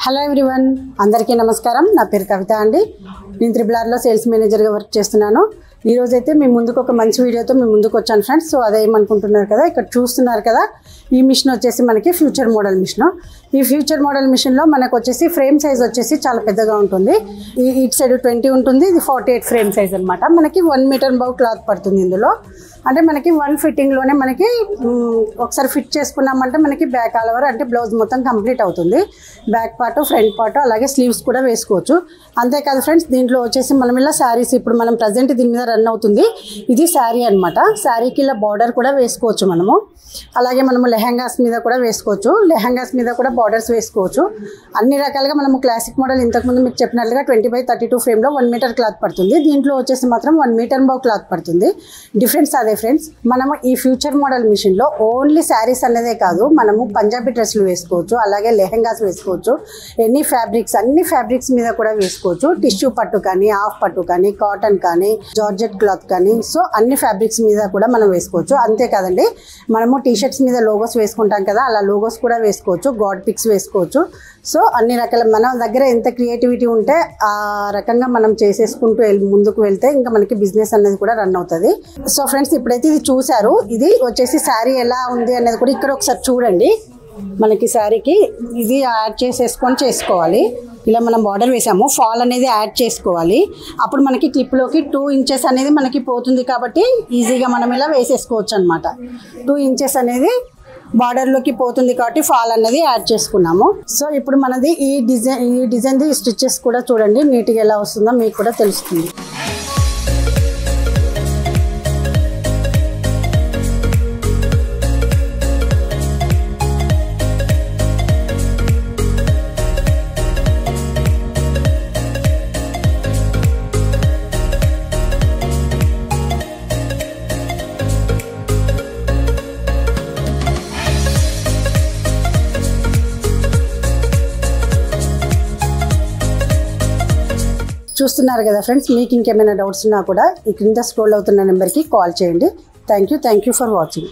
Hello everyone, అందరికీ నమస్కారం. నా పేరు కవిత అండి. నేను త్రిబుల్ సేల్స్ మేనేజర్గా వర్క్ చేస్తున్నాను. ఈ రోజైతే మీ ముందుకు ఒక మంచి వీడియోతో మీ ముందుకు వచ్చాను ఫ్రెండ్స్. సో అదేమనుకుంటున్నారు కదా, ఇక్కడ చూస్తున్నారు కదా, ఈ మిషన్ వచ్చేసి మనకి ఫ్యూచర్ మోడల్ మిషన్. ఈ ఫ్యూచర్ మోడల్ మిషన్లో మనకు వచ్చేసి ఫ్రేమ్ సైజ్ వచ్చేసి చాలా పెద్దగా ఉంటుంది. ఈ ఇటు సైడ్ 20 ఉంటుంది, ఇది 48 ఫ్రేమ్ సైజ్ అనమాట. మనకి 1 మీటర్ బౌ క్లాత్ పడుతుంది ఇందులో. అంటే మనకి 1 ఫిట్టింగ్లోనే మనకి ఒకసారి ఫిట్ చేసుకున్నామంటే మనకి బ్యాక్ ఆల్ ఓవర్ అంటే బ్లౌజ్ మొత్తం కంప్లీట్ అవుతుంది. బ్యాక్ పార్ట్, ఫ్రంట్ పార్ట్, అలాగే స్లీవ్స్ కూడా వేసుకోవచ్చు. అంతేకాదు ఫ్రెండ్స్, దీంట్లో వచ్చేసి మనం ఇలా శారీస్, ఇప్పుడు మనం ప్రజెంట్ దీని మీద రన్ అవుతుంది, ఇది శారీ అనమాట. శారీకి ఇలా బార్డర్ కూడా వేసుకోవచ్చు మనము. అలాగే మనము లెహంగాస్ మీద కూడా వేసుకోవచ్చు, లెహంగాస్ మీద కూడా బార్డర్స్ వేసుకోవచ్చు. అన్ని రకాలుగా మనము క్లాసిక్ మోడల్ ఇంతకుముందు మీకు చెప్పినట్లుగా 20x32 ఫ్రేమ్లో 1 మీటర్ క్లాత్ పడుతుంది. దీంట్లో వచ్చేసి మాత్రం 1 మీటర్ బౌ క్లాత్ పడుతుంది. డిఫరెన్స్ అదే ఫ్రెండ్స్. మనము ఈ ఫ్యూచర్ మోడల్ మిషన్లో ఓన్లీ శారీస్ అనేదే కాదు, మనము పంజాబీ డ్రెస్సులు వేసుకోవచ్చు, అలాగే లెహంగాస్ వేసుకోవచ్చు, అన్ని ఫ్యాబ్రిక్స్ మీద కూడా వేసుకోవచ్చు. టిష్యూ పట్టు కానీ, హాఫ్ పట్టు కానీ, కాటన్ కానీ, జార్జెట్ క్లాత్ కానీ, సో అన్ని ఫ్యాబ్రిక్స్ మీద కూడా మనం వేసుకోవచ్చు. అంతేకాదండి, మనము టీషర్ట్స్ మీద లోగోస్ వేసుకుంటాం కదా, అలా లోగోస్ కూడా వేసుకోవచ్చు, గాడ్ పిక్స్ వేసుకోవచ్చు. సో అన్ని రకాల మన దగ్గర ఎంత క్రియేటివిటీ ఉంటే ఆ రకంగా మనం చేసేసుకుంటూ ముందుకు వెళ్తే ఇంకా మనకి బిజినెస్ అనేది కూడా రన్ అవుతుంది. సో ఫ్రెండ్స్, ఇప్పుడైతే ఇది చూసారు, ఇది వచ్చేసి శారీ ఎలా ఉంది అనేది కూడా ఇక్కడ ఒకసారి చూడండి. మనకి శారీకి ఇది యాడ్ చేసుకోవాలి. ఇలా మనం బార్డర్ వేసాము, ఫాల్ అనేది యాడ్ చేసుకోవాలి. అప్పుడు మనకి క్లిప్లోకి 2 ఇంచెస్ అనేది మనకి పోతుంది కాబట్టి ఈజీగా మనం ఇలా వేసేసుకోవచ్చు అనమాట. 2 ఇంచెస్ అనేది బార్డర్లోకి పోతుంది కాబట్టి ఫాల్ అనేది యాడ్ చేసుకున్నాము. సో ఇప్పుడు మనది ఈ డిజైన్ది స్టిచెస్ కూడా చూడండి, నీట్గా ఎలా వస్తుందో మీకు కూడా తెలుస్తుంది. చూస్తున్నారు కదా ఫ్రెండ్స్, మీకు ఇంకేమైనా డౌట్స్ ఉన్నా కూడా ఈ క్రింద స్క్రోల్ అవుతున్న నెంబర్కి కాల్ చేయండి. Thank you for watching.